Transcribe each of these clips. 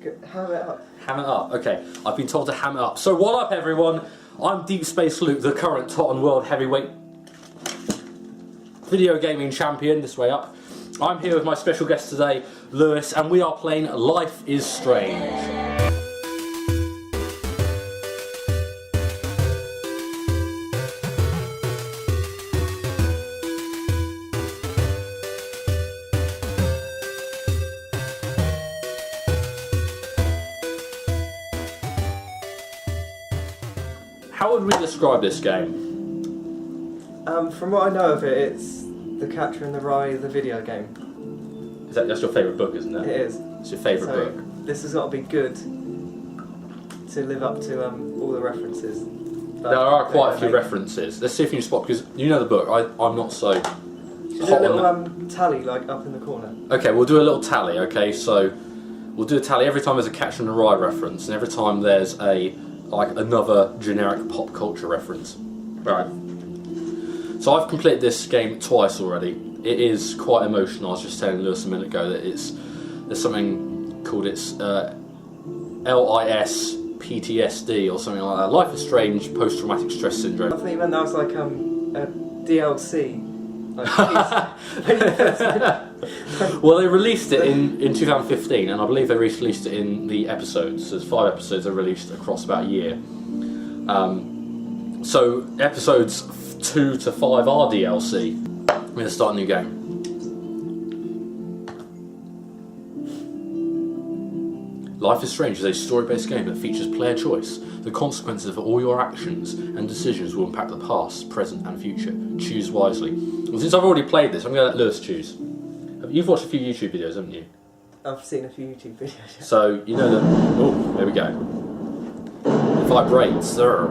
Ham it up. Ham it up. Okay, I've been told to ham it up. So what up, everyone? I'm DeepSpaceLuke, the current Totten World Heavyweight video gaming champion. This way up. I'm here with my special guest today, Lewis, and we are playing Life is Strange. How would we describe this game? From what I know of it, it's The Catcher in the Rye, the video game. That's your favourite book, isn't it? It is. It's your favourite book. This has got to be good to live up to all the references. There are quite a few references. Let's see if you can spot, because you know the book. I'm not so. Should we do a little tally, like up in the corner? Okay, we'll do a little tally. Okay, so we'll do a tally every time there's a Catcher in the Rye reference, and every time there's another generic pop culture reference. Right. So I've completed this game twice already. It is quite emotional. I was just telling Lewis a minute ago that there's something called LIS PTSD or something like that. Life is Strange Post-Traumatic Stress Syndrome. I think you meant that was like a DLC. Well, they released it in 2015, and I believe they released it in the episodes. So there's 5 episodes that are released across about a year. So episodes 2 to 5 are DLC. I'm going to start a new game. Life is Strange is a story-based game that features player choice. The consequences of all your actions and decisions will impact the past, present and future. Choose wisely. Well, since I've already played this, I'm going to let Lewis choose. You've watched a few YouTube videos, haven't you? I've seen a few YouTube videos. Yeah. So, you know that... Oh, there we go. It vibrates, sir.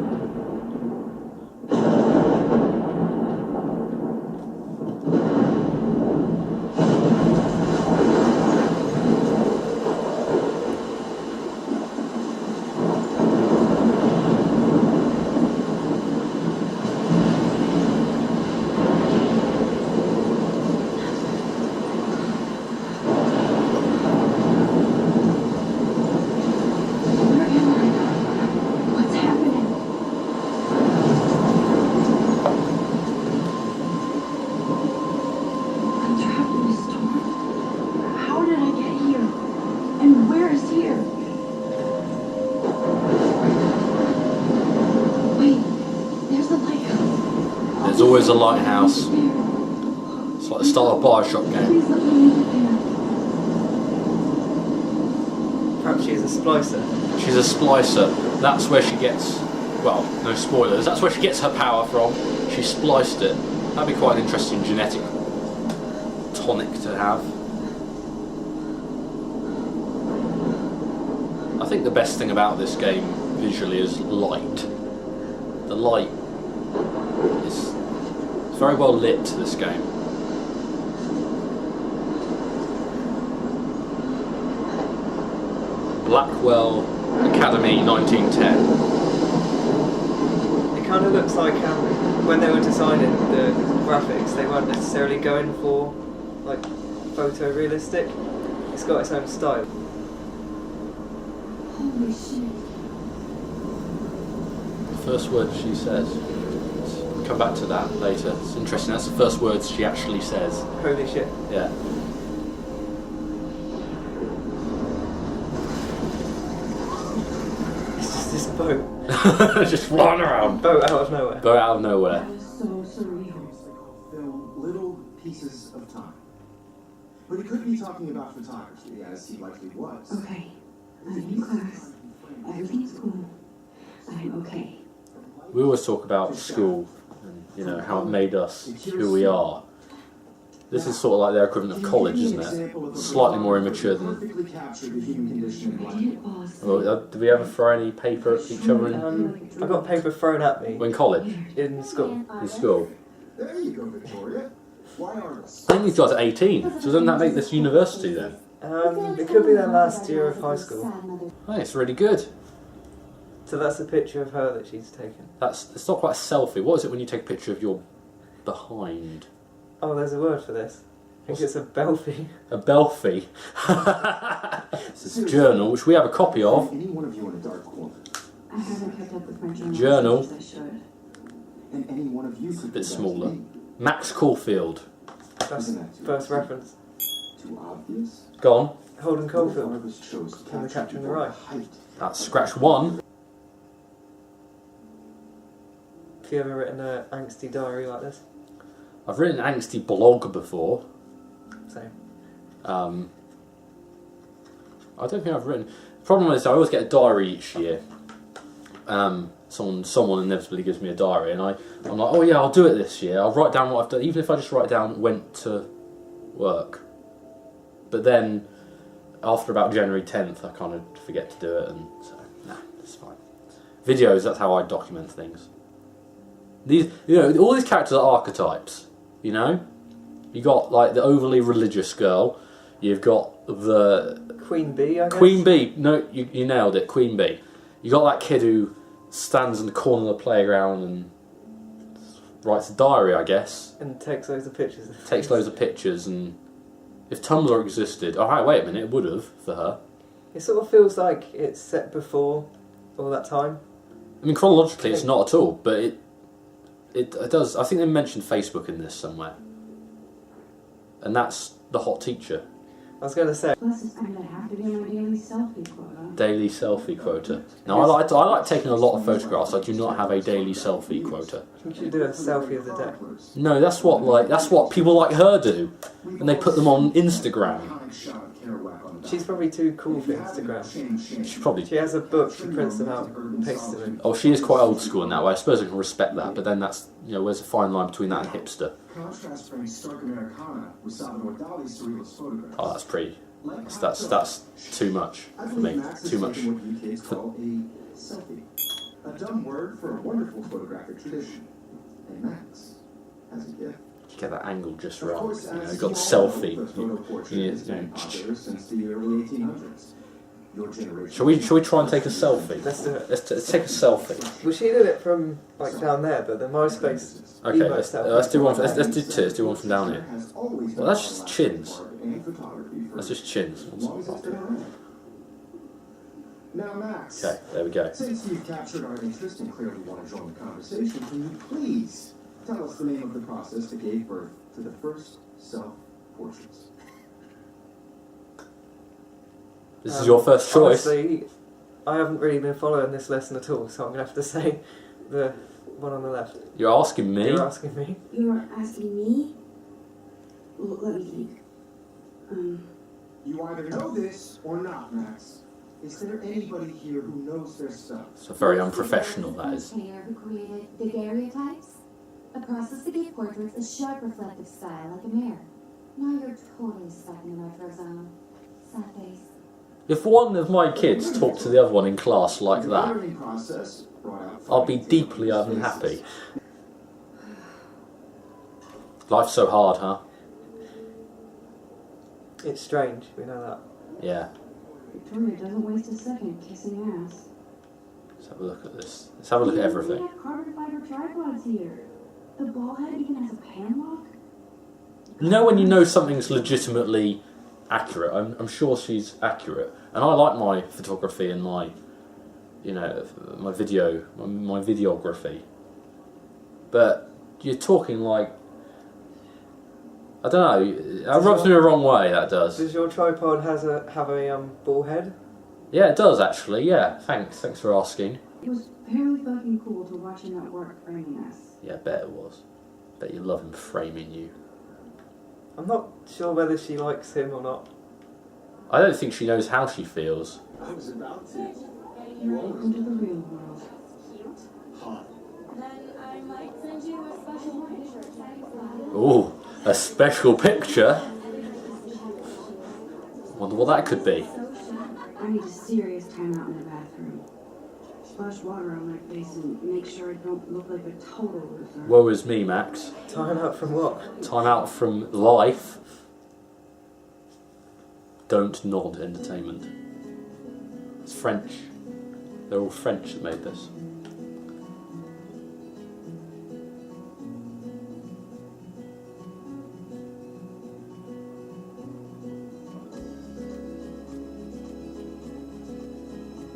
There's always a lighthouse. It's like the start of a Bioshock game. Perhaps she's a splicer. She's a splicer. That's where she gets, well, no spoilers, that's where she gets her power from. She spliced it. That'd be quite an interesting genetic tonic to have. I think the best thing about this game visually is light. The light is very well lit, this game. Blackwell Academy 1910. It kind of looks like when they were designing the graphics, they weren't necessarily going for like photorealistic. It's got its own style. Holy shit. The first word she says. Come back to that later. It's interesting. That's the first words she actually says. Holy shit. Yeah. It's just this boat. Just flying around. Boat out of nowhere. Boat out of nowhere. That was so surreal. Film little pieces of time. But he could be talking about photography, as he likely was. Okay, I'm in class. Everything's cool. I'm okay. We always talk about school and, you know, how it made us who we are. This is sort of like their equivalent of college, isn't it? Slightly more immature than... Well, did we ever throw any paper at each other I got paper thrown at me in college? in school. In school? There you go, Victoria. Why aren't us? I think these guys are 18, so doesn't that make this university then? It could be their last year of high school. Oh, it's really good. So that's a picture of her that she's taken. It's not quite a selfie. What is it when you take a picture of your behind? Oh, there's a word for this. I think it's a belfie. A belfie. This is seriously, journal, which we have a copy of. any one of you in a dark corner, I haven't kept up with my journal. Journal. as much as I should. and any one of you could A bit be that smaller. to me. Max Caulfield. That's first reference. Too obvious? Gone. Holden Caulfield. Farmers chose to From The Catcher in the before Rye. height. That's scratch one. Have you ever written an angsty diary like this? I've written an angsty blog before. Same. I don't think I've written. The problem is I always get a diary each year. Someone inevitably gives me a diary, and I'm like, oh yeah, I'll do it this year. I'll write down what I've done, even if I just write down went to work. But then, after about January 10th, I kind of forget to do it, and so nah, it's fine. Videos, that's how I document things. These, all these characters are archetypes. You know, you got like the overly religious girl. You've got the Queen Bee, I guess? Queen Bee. No, you nailed it. Queen Bee. You got that kid who stands in the corner of the playground and writes a diary, I guess. And takes loads of pictures. Takes loads of pictures, and if Tumblr existed, oh hey, wait a minute, it would have for her. It sort of feels like it's set before all that time. I mean, chronologically, it's not at all, but it does. I think they mentioned Facebook in this somewhere, and that's the hot teacher. I was going to say, Plus, it's going to have to be my daily selfie quota. Daily selfie quota. Now, I like taking a lot of photographs. I do not have a daily selfie quota. you should do a selfie of the day. No, that's what people like her do, and they put them on Instagram. She's probably too cool for Instagram. She probably. She has a book, she prints them out and pastes them in. Oh, she is quite old school in that way. I suppose I can respect that, but then that's where's the fine line between that and hipster? Contrast Frank's stark Americana with Salvador Dali's surrealist photographs. Oh, that's pretty. That's too much I for believe me. Max is Too much. taking what you kids call a selfie. A dumb word for a wonderful photographic tradition. And Max has a gift. You get that angle just Of right. course, as Got the you all know, selfie. the photo portrait Yeah, has been popular since the early 1800s. Your generation. Shall we try and take a selfie? Let's do it. Let's take a selfie. Well, she did it from like down there, but the MySpace. Okay, emo let's stuff. do one. Let's do two. Let's do one from down here. Has always Well, that's just chins. and photography for That's just chins. as long as it's been around. Now, Max. Okay, there we go. Since you've captured our interest and clearly want to join the conversation, can you please tell us the name of the process that gave birth to the first self-portraits? This is your first choice. Honestly, I haven't really been following this lesson at all, so I'm going to have to say the one on the left. You're asking me. You're asking me. You're asking me? Well, let me think. You either know this or not, Max. Is there anybody here who knows their stuff? So very unprofessional, that is. Painter who created daguerreotypes, a process to give portraits a sharp reflective style like a mirror. Now you're totally stuck in the retro zone. Sad face. If one of my kids talked to the other one in class like The that, learning process brought out I'll be deeply unhappy. Life's so hard, huh? It's strange, we know that. Yeah. Victoria doesn't waste a second kissing ass. Let's have a look at this. Let's have a look at We everything. have carbon fiber tripods here. The ball head even has a pan lock. You know when you know something's legitimately accurate? I'm sure she's accurate. And I like my photography and my, my videography. But you're talking like, I don't know, that rubs me the wrong way, that does. Does your tripod have a ball head? Yeah, it does actually, yeah. Thanks for asking. It was very fucking cool to watch him at work framing us. Yeah, I bet it was. Bet you love him framing you. I'm not sure whether she likes him or not. I don't think she knows how she feels. I was about to. Welcome to the real world. Hot. Then I might send you a special picture. Ooh, a special picture? Wonder what that could be. I need a serious time out in the bathroom. Splash water on my face and make sure I don't look like a total loser. Woe is me, Max. Time out from what? Time out from life. Don't nod entertainment. It's French. They're all French that made this.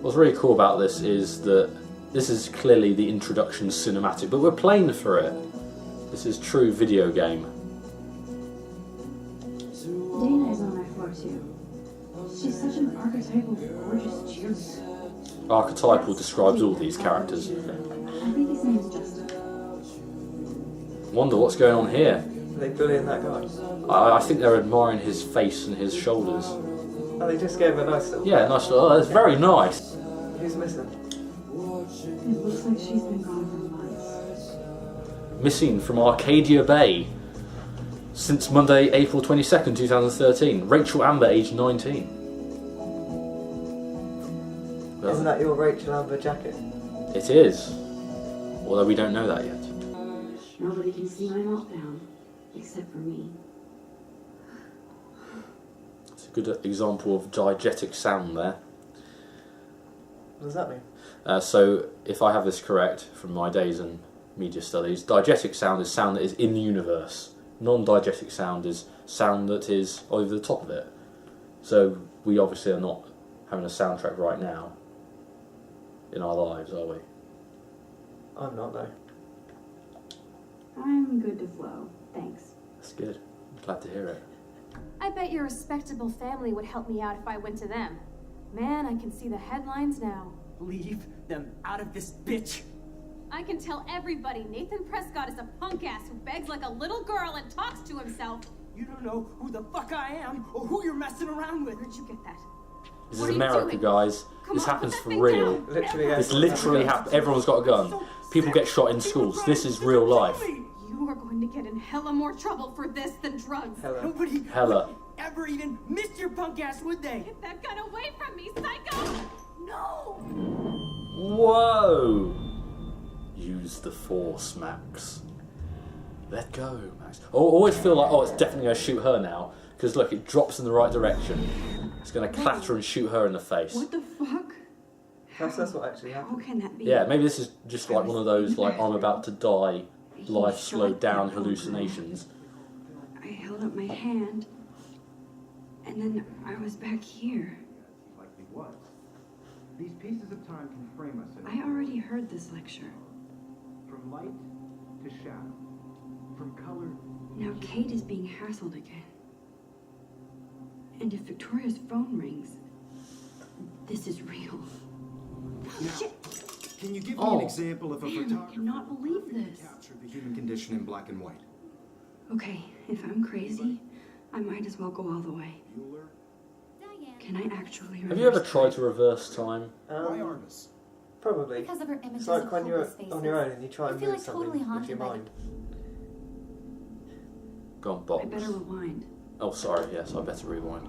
What's really cool about this is that this is clearly the introduction cinematic, but we're playing for it. This is true video game. Dana is on my floor too. She's such an archetypal, gorgeous cheerleader. Archetypal describes all these characters. I think his name's Justin. Wonder what's going on here. Are they bullying that guy? I think they're admiring his face and his shoulders. Oh, they just gave him a nice little... Yeah, nice. Oh, that's very nice. Who's missing? It looks like she's been gone for months. Missing from Arcadia Bay since Monday, April 22nd, 2013. Rachel Amber, aged 19. Well, Isn't that your Rachel Amber jacket? it is. Although we don't know that yet. Nobody can see my meltdown, except for me. It's a good example of diegetic sound there. What does that mean? So, if I have this correct from my days in media studies, diegetic sound is sound that is in the universe. Non-diegetic sound is sound that is over the top of it. So, we obviously are not having a soundtrack right now in our lives, are we? I'm not, though. I'm good to flow, thanks. That's good. I'm glad to hear it. I bet your respectable family would help me out if I went to them. Man, I can see the headlines now. Leave them out of this bitch. I can tell everybody Nathan Prescott is a punk ass who begs like a little girl and talks to himself. You don't know who the fuck I am or who you're messing around with. Where'd you get that? This What is are you America, doing? guys. Come This on, happens put for that thing real. down. Literally, This literally happens. Everyone's got a gun. People get shot in schools. This is real life. You are going to get in hella more trouble for this than drugs. Hello. Nobody Hella. would ever even miss your punk ass, would they? Get that gun away from me, psycho! No! Whoa! Use the force, Max. Let go, Max. I always feel like, oh, it's definitely going to shoot her now. Because look, it drops in the right direction. It's going to clatter and shoot her in the face. What the fuck? That's what actually How happened. can that be? Yeah, maybe this is just like one of those, like, I'm about to die, life slowed down hallucinations. I held up my hand, and then I was back here. Likely was. These pieces of time can frame us in I already heard this lecture. from light to shadow, from color. Now Kate is being hassled again. And if Victoria's phone rings, this is real. Now, Shit! can you give me Oh. an example of a Man, I photographer cannot believe who this. captured the human condition in black and white? Okay, if I'm crazy, I might as well go all the way. Bueller? Can I actually Have you ever reverse tried to reverse time? Why Artemis? Probably. Because of her images It's like of when you're hopeless faces. on your own and you try I and feel move like something totally with your haunted by mind. Go on, I box. better rewind. Oh, sorry, yes, I better rewind.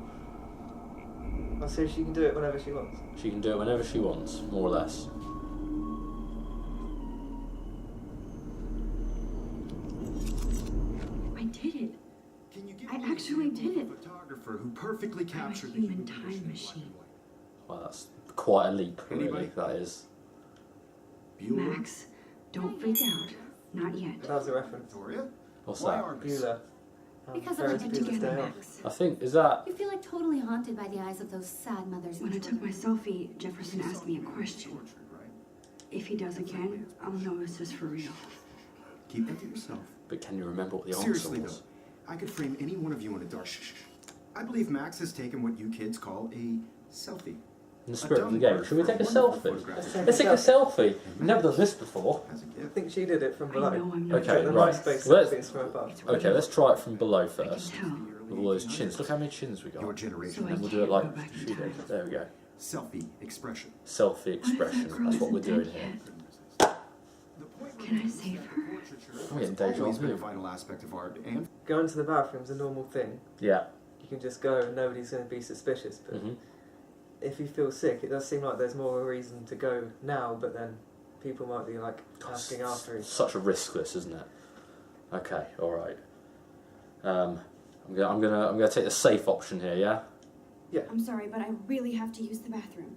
I'll see if she can do it whenever she wants. She can do it whenever she wants, more or less. I did it. Can you give I me an actually example did of a photographer who perfectly captured the human human time condition in black machine. and white? Well, that's quite a leap, really, Anybody? that is. Bueller? Max, don't freak out. Not yet. That was a reference. Victoria? What's Why that? Artemis? Bueller. Because of Ferris her Bueller's Together, Day Off. Max. I think, is that... You feel like totally haunted by the eyes of those sad mothers When I and took my children. selfie, Jefferson asked me a question. Tortured, right? If he does again, I'll know this is for real. Keep that to yourself. But can you remember what the answer Seriously was? though, I could frame any one of you in a dark. Shh. I believe Max has taken what you kids call a selfie. In the spirit of the game, should we take a selfie? Let's take a selfie. We've never done this before. As a I gift. think she did it from I below. know I'm not Okay, The right. MySpace Let's- selfies from above. Okay, let's try it from below I can first. tell. With all those chins. Look how many chins we got. Your And generation. So then I we'll do it can't like go back in she time. did. There we go. Selfie expression. Selfie What if expression. that girl That's what we're isn't doing dead here. yet? The point Can I save her? I'm getting deja always been a vu. vital aspect of art, and Going to the bathroom's a normal thing. Yeah. You can just go and nobody's going to be suspicious. But hmm if you feel sick, it does seem like there's more of a reason to go now, but then people might be like asking after you. Such a risk, this, isn't it? Okay, all right. I'm gonna take the safe option here. Yeah. I'm sorry, but I really have to use the bathroom.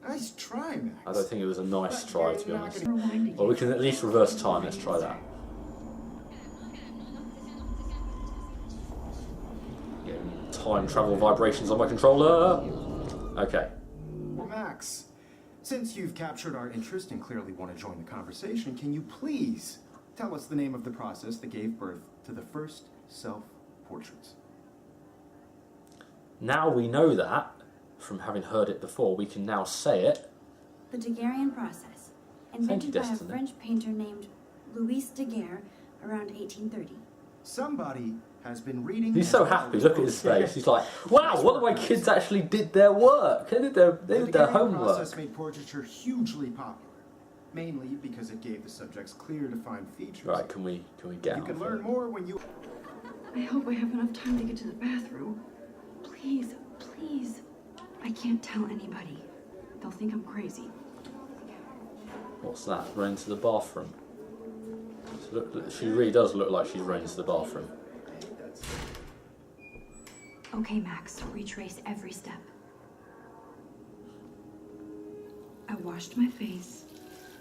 nice try, Max. I don't think it was a nice try, to be honest. Rewind again. Well, we can at least reverse time. Let's try that. Getting time travel vibrations on my controller. Okay. Max, Since you've captured our interest and clearly want to join the conversation, can you please tell us the name of the process that gave birth to the first self-portraits? Now we know that, from having heard it before, we can now say it. The Daguerrean process, invented by a French painter named Louis Daguerre around 1830. Somebody has been reading... He's so happy, look at his face. He's like, wow, one of my kids actually did their work. They did their The homework. process made portraiture hugely popular, mainly because it gave the subjects clear, defined features. Right, can we get You out can of learn it? more when you... I hope I have enough time to get to the bathroom. Please, please. I can't tell anybody. They'll think I'm crazy. What's that? Run into the bathroom. She really does look like she's run into the bathroom. Okay, Max, retrace every step. I washed my face.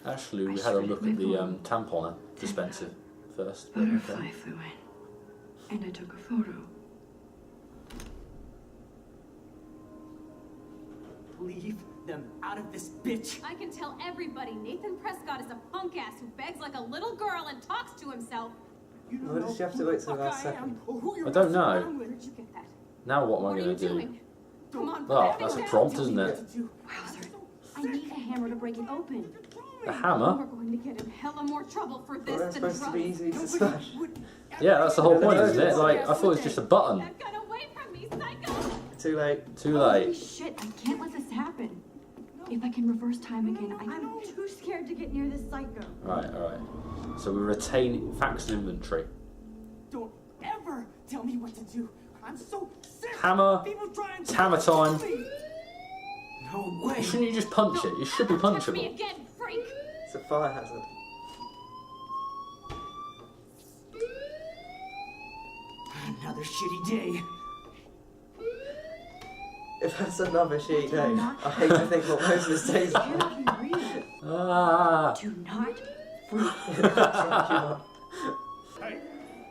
Actually, we had a look at the tampon dispenser first. but Butterfly okay. flew in. And I took a photo. Leave them out of this bitch. I can tell everybody Nathan Prescott is a punk ass who begs like a little girl and talks to himself. You don't Why know does she have to who wait the till the fuck last I am second? or who you're I don't messing know. around with. Where'd you get that? Now what am I What are going you to do? doing? Come on, Oh, put that's a that prompt, down. isn't it? Wowzer. I need a hammer to break it open. A We're hammer? going to get in hella more trouble for Well, this that's than supposed to be drugs. easy to smash. Yeah, that's the whole point, isn't it? Like, I thought it was just a button. That gun away from me, psycho! Too late. Too Holy late. shit, I can't let this happen. If I can reverse time again, I'm too scared to get near this psycho. Right. So we retain facts and inventory. Don't ever tell me what to do. I'm so sick. Hammer. of people trying It's to hammer time. kill me. No way. Shouldn't you just punch it? It should be Touch me punchable. again, freak! It's a fire hazard. Another shitty day. If that's another shitty day, I hate to think what most mistakes are. Cannot be real. Ah. Do not freak. Hey,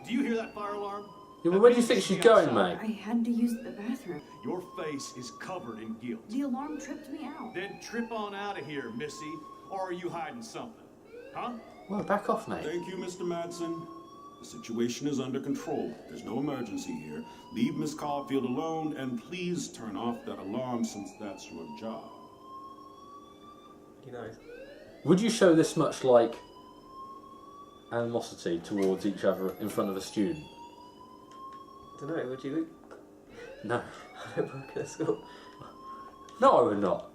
do you hear that fire alarm? Yeah, well, where do you think she's going, mate? I had to use the bathroom. Your face is covered in guilt. The alarm tripped me out. Then trip on out of here, Missy. Or are you hiding something? Huh? Well, back off, mate. Thank you, Mr. Madsen. The situation is under control. There's no emergency here. Leave Miss Caulfield alone, and please turn off that alarm since that's your job. You know. Would you show this much, like, animosity towards each other in front of a student? I don't know, would you, Luke? No. I don't work at a school. No, I would not.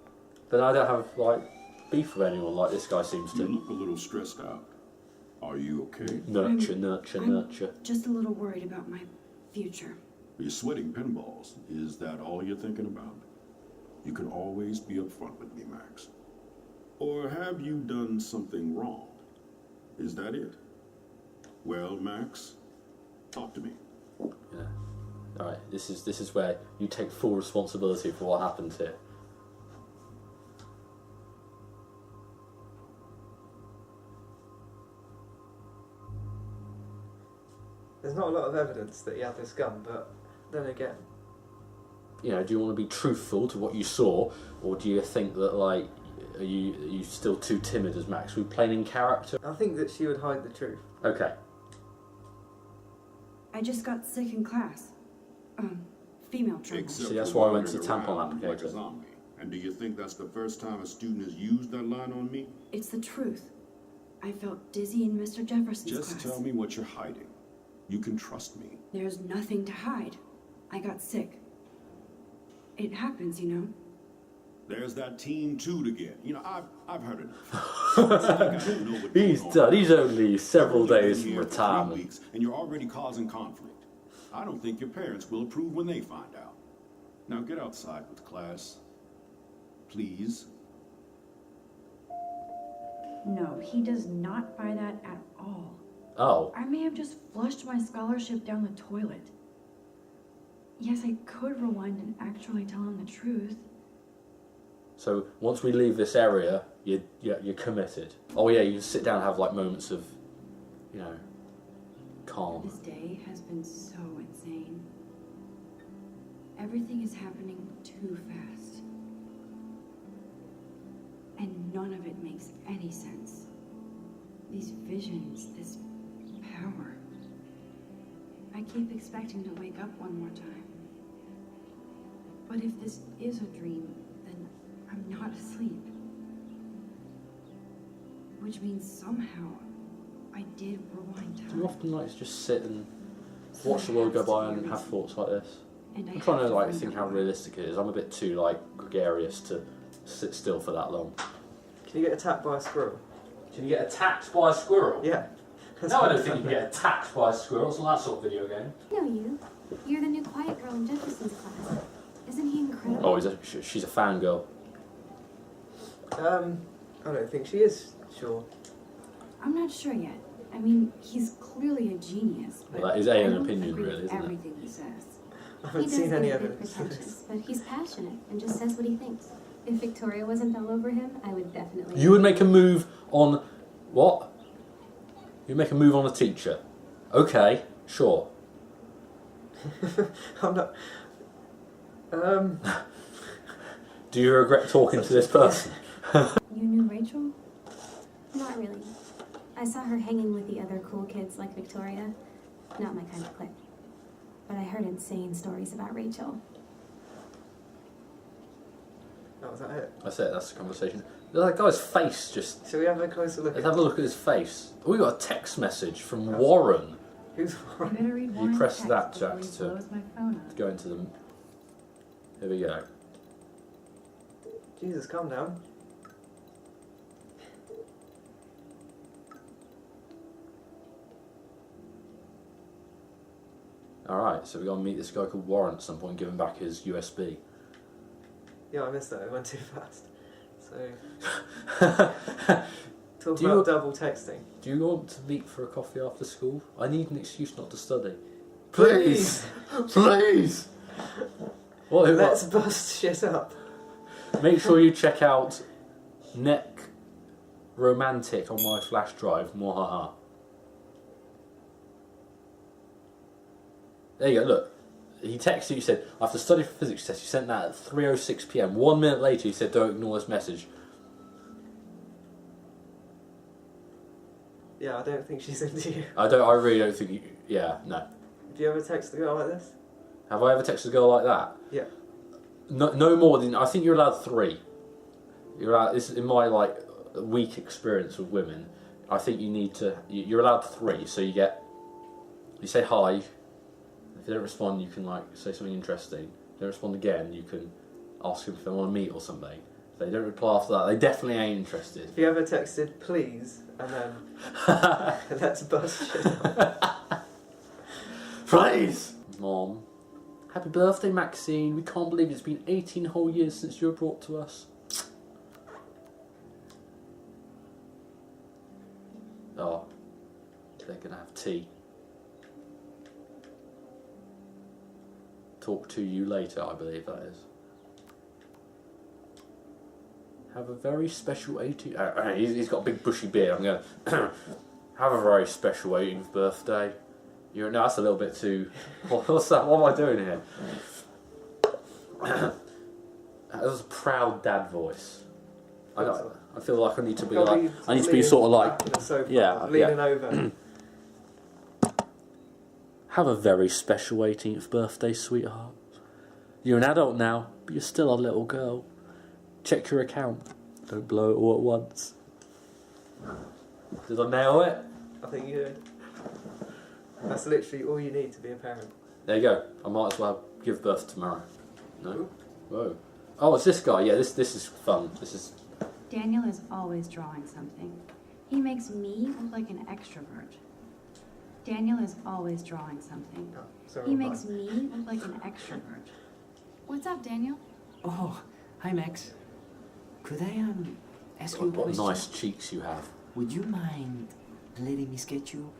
But I don't have, like, beef with anyone like this guy seems You to. look a little stressed out. Are you okay? Nurture. Just a little worried about my future. You're sweating pinballs. Is that all you're thinking about? You can always be upfront with me, Max. Or have you done something wrong? Is that it? Well, Max, talk to me. Yeah. Alright, this is where you take full responsibility for what happened here. There's not a lot of evidence that he had this gun, but then again, You know, do you want to be truthful to what you saw, or do you think that, like, are you still too timid as Max? Are we playing in character? I think that she would hide the truth. Okay. I just got sick in class. Female trouble. Except See, that's for why I went to wandering tampon around like a applicator. zombie. And do you think that's the first time a student has used that line on me? It's the truth. I felt dizzy in Mr. Jefferson's Just class. tell me what you're hiding. You can trust me. There's nothing to hide. I got sick. It happens, you know. There's that teen toot again. You know, I've heard enough. He's only several days from Here for 3 retirement. weeks, and you're already causing conflict. I don't think your parents will approve when they find out. Now get outside with class. Please. No, he does not buy that at all. Oh. I may have just flushed my scholarship down the toilet. Yes, I could rewind and actually tell him the truth. So once we leave this area, you're committed. Oh yeah, you sit down and have like moments of, you know, calm. This day has been so insane. Everything is happening too fast. And none of it makes any sense. These visions, this power. I keep expecting to wake up one more time. But if this is a dream, then I'm not asleep. Which means somehow I did rewind time. Do you often like to just sit and watch the world go by and have thoughts like this? And I'm trying to like think how realistic it is. I'm a bit too like gregarious to sit still for that long. Can you get attacked by a squirrel? Can you get attacked by a squirrel? Yeah. No, I don't think you can get attacked by a squirrel. It's not that sort of video game. I know you. You're the new quiet girl in Jefferson's class. Isn't he incredible? Oh, she's a fangirl. I don't think she is, sure. I'm not sure yet. I mean, he's clearly a genius. But Well, that is I an don't opinion, agree really, with isn't it? everything he says. I He haven't does seen get any a bit evidence. pretentious, but he's passionate and just says what he thinks. If Victoria wasn't all over him, I would definitely... You would make a move on... What? You'd make a move on a teacher. Okay, sure. I'm not... Do you regret talking to this person? You knew Rachel? Not really. I saw her hanging with the other cool kids like Victoria. Not my kind of clique. But I heard insane stories about Rachel. Oh, was that it? That's it, that's the conversation. That guy's face just... Shall we have a closer look Let's at have a look at his face. Oh, we got a text message from Warren. Who's You Warren? better read You Warren's press text that, before Jack, he to blows my phone up. go into them. Here we go. Jesus, calm down. Alright, so we're going to meet this guy called Warren at some point and give him back his USB. Yeah, I missed that. It went too fast. So, talk Do you- about double texting. Do you want to meet for a coffee after school? I need an excuse not to study. Please! Please! What? Let's bust shit up. Make sure you check out Neck Romantic on my flash drive. Mwahaha. There you go, look. He texted you, he said, I have to study for physics test. You sent that at 3:06 PM. 1 minute later, he said, don't ignore this message. Yeah, I don't think she's into you. I really don't think you... Yeah, no. Have you ever texted a girl like this? Have I ever texted a girl like that? Yeah. No more than... I think you're allowed 3. You're allowed... This is in my, like, weak experience with women. I think you need to... You're allowed 3, so you get... You say hi. If they don't respond, you can, like, say something interesting. If they don't respond again, you can ask them if they want to meet or something. If they don't reply after that, they definitely ain't interested. Have you ever texted please and then let's bust shit up? Please! Mom. Happy birthday, Maxine. We can't believe it's been 18 whole years since you were brought to us. Oh. They're going to have tea. Talk to you later, I believe that is. Have a very special 18th... he's got a big bushy beard. I'm going to... Have a very special 18th birthday. No, that's a little bit too... What's that? What am I doing here? That was a proud dad voice. I feel like I need to be like... I need to be sort of like... Yeah, leaning over. Have a very special 18th birthday, sweetheart. You're an adult now, but you're still a little girl. Check your account. Don't blow it all at once. Did I nail it? I think you did. That's literally all you need to be a parent. There you go. I might as well give birth tomorrow. No? Whoa. Oh, it's this guy. Yeah, this is fun. This is... Daniel is always drawing something. He makes me look like an extrovert. Daniel is always drawing something. Oh, sorry, He bye. makes me look like an extrovert. What's up, Daniel? Oh, hi Max. Could I ask you a What question? nice cheeks you have. Would you mind letting me sketch you?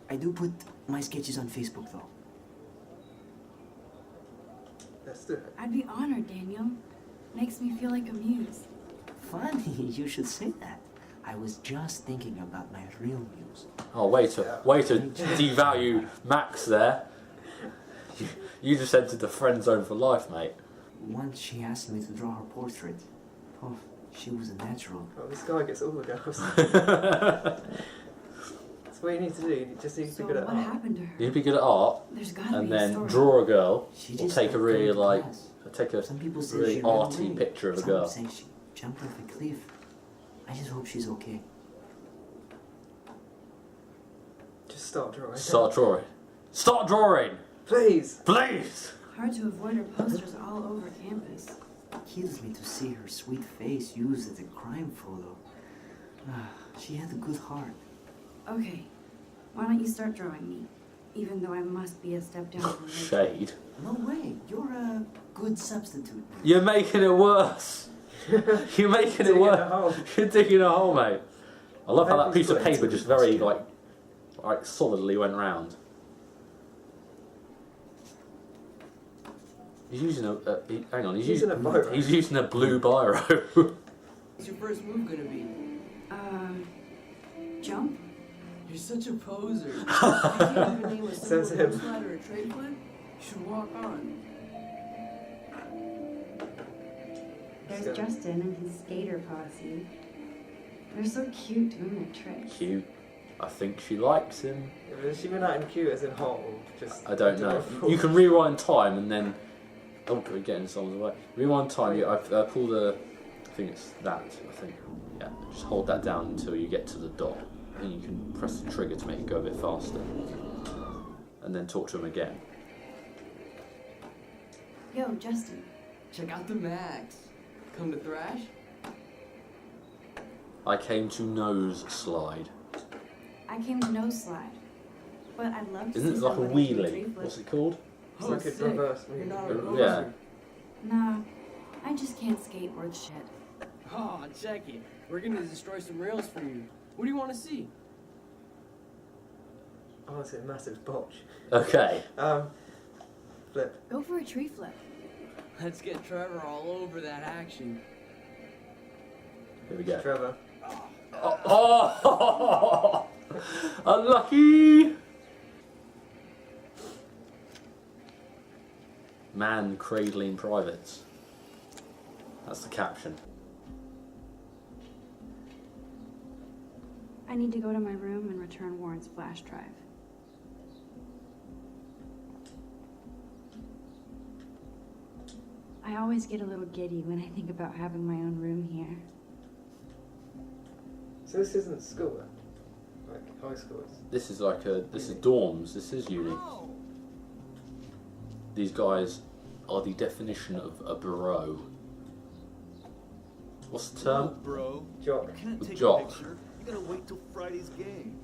I do put my sketches on Facebook though. Let's do it. I'd be honored, Daniel. Makes me feel like a muse. Funny, you should say that. I was just thinking about my real muse. Oh, way to devalue Max there. You just entered the friend zone for life, mate. Once she asked me to draw her portrait. Oh, She was a natural. Oh, this guy gets all the girls. That's what you need to do. You just need to So be good at what art. happened to her? You'd be good at art, There's gotta and be a then story. draw a girl, She or just take a got really into like, class. take a Some people say really she ran arty away. picture of a Some girl. say she jumped off a cliff. I just hope she's okay. Just start drawing. Start drawing. Start drawing, Please. please. Hard to avoid her posters all over campus. It kills me to see her sweet face used as a crime photo. She had a good heart. Okay, why don't you start drawing me? Even though I must be a step down from Rachel. Shade. No way, you're a good substitute. You're making it worse. You're making it Digging a worse. hole. You're digging a hole, mate. I love how that Maybe piece of split paper into just the very costume. like solidly went round. He's using a hang on. He's Using a biro. He's using a blue biro. What's your first move gonna be? Jump? You're such a poser. You can't even name a Says simple him. nose slide or a tray flip? You should walk on. There's Justin and his skater posse. They're so cute doing their tricks. Cute. I think she likes him. Has she been out in cute as in hot or just... I don't know. adorable? You can rewind time and then. Oh, we're getting someone's way. Rewind time. I pull the. I think it's that. I think. Yeah. Just hold that down until you get to the dot, and you can press the trigger to make it go a bit faster. And then talk to him again. Yo, Justin. Check out the Max. Come to thrash? I came to nose slide. I came to nose slide. But I'd love to Isn't see it like a somebody do wheelie? tree flip. What's it called? It's like a sick. reverse You're movie. not a poser. Yeah. Nah, I just can't skateboard shit. Oh, check it. We're gonna destroy some rails for you. What do you want to see? Oh, it's a massive botch. Okay. Flip. Go for a tree flip. Let's get Trevor all over that action. Here we go. Trevor. Oh! Unlucky! Man cradling privates. That's the caption. I need to go to my room and return Warren's flash drive. I always get a little giddy when I think about having my own room here. So this isn't school then? Like high school? This is like this is dorms, this is uni. These guys are the definition of a bro. What's the term? Bro, Jock. can't take Jock. a picture. You gotta wait till Friday's game.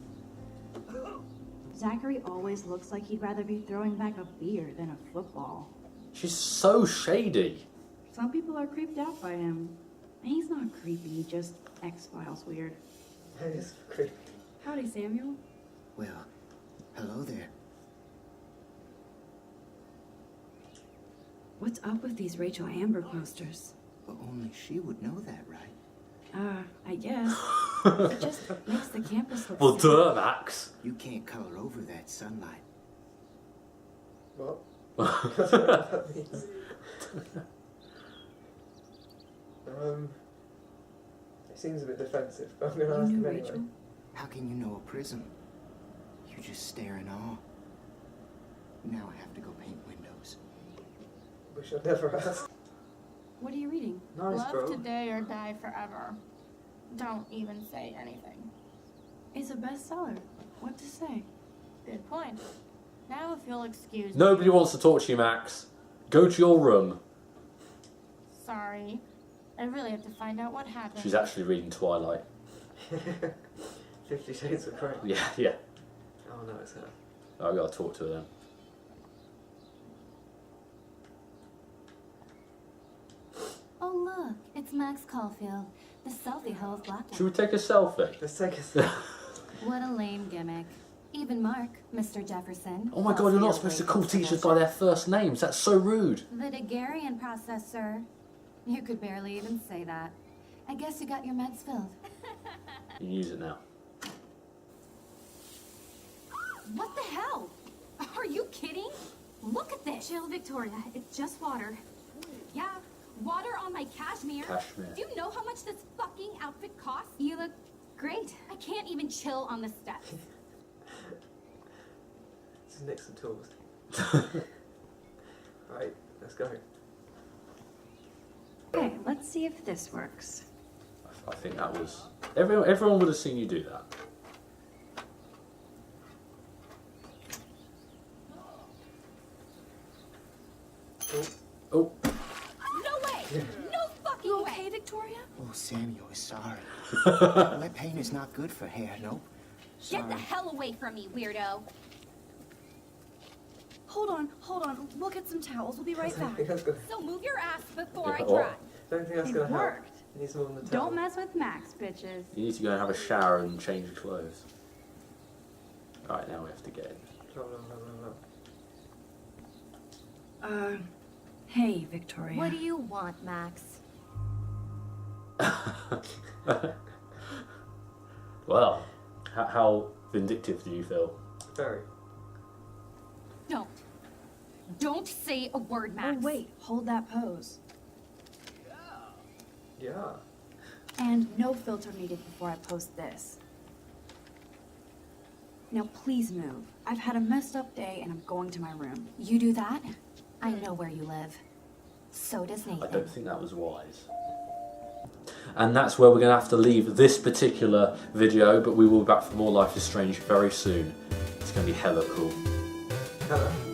Zachary always looks like he'd rather be throwing back a beer than a football. She's so shady. Some people are creeped out by him. He's not creepy, just X-Files weird. That is creepy. Howdy, Samuel. Well, hello there. What's up with these Rachel Amber posters? But only she would know that, right? I guess. It just makes the campus look Well, sad. duh, Max. You can't color over that sunlight. What? I don't know what that means. It seems a bit defensive, but I'm going to You ask knew him anyway. Rachel? How can you know a prism? You just stare in awe. Now I have to go paint windows. Wish I'd never asked. What are you reading? Nice, Love bro. today or die forever. Don't even say anything. It's a bestseller. What to say? Good point. Now if you'll excuse Nobody me. wants to talk to you, Max. Go to your room. Sorry. I really have to find out what happened. She's actually reading Twilight. 50 Shades of Grey. Yeah. Oh no, it's her. I've got to talk to her then. Oh look, it's Max Caulfield, the selfie hoe of Blacktown. Should we take a selfie? Let's take a What a lame gimmick. Even Mark, Mr. Jefferson. Oh my god, you're not supposed to call teachers by their first names. That's so rude. The Daguerrean process, sir. You could barely even say that. I guess you got your meds filled. You can use it now. What the hell? Are you kidding? Look at this. Chill, Victoria. It's just water. Yeah, Water on my cashmere? Cashmere. Do you know how much this fucking outfit costs? You look great. I can't even chill on the steps. Just nick some tools. Right, let's go. Okay, let's see if this works. I think that was... Everyone would have seen you do that. Oh. No way! No fucking You way! okay, Victoria? Oh, Samuel is sorry. Wet paint is not good for hair, no? Sorry. Get the hell away from me, weirdo! Hold on. We'll get some towels. We'll be right back. So move your ass before I Yeah, try. Don't think that's It gonna help. worked. It needs more than the towel. Don't mess with Max, bitches. You need to go and have a shower and change your clothes. Alright, now we have to get in. Hey, Victoria. What do you want, Max? Well, how vindictive do you feel? Very. Don't say a word, Max. Oh, wait. Hold that pose. Yeah. And no filter needed before I post this. Now please move. I've had a messed up day and I'm going to my room. You do that? I know where you live. So does I Nathan. don't think that was wise. And that's where we're going to have to leave this particular video, but we will be back for more Life is Strange very soon. It's going to be hella cool. Hello.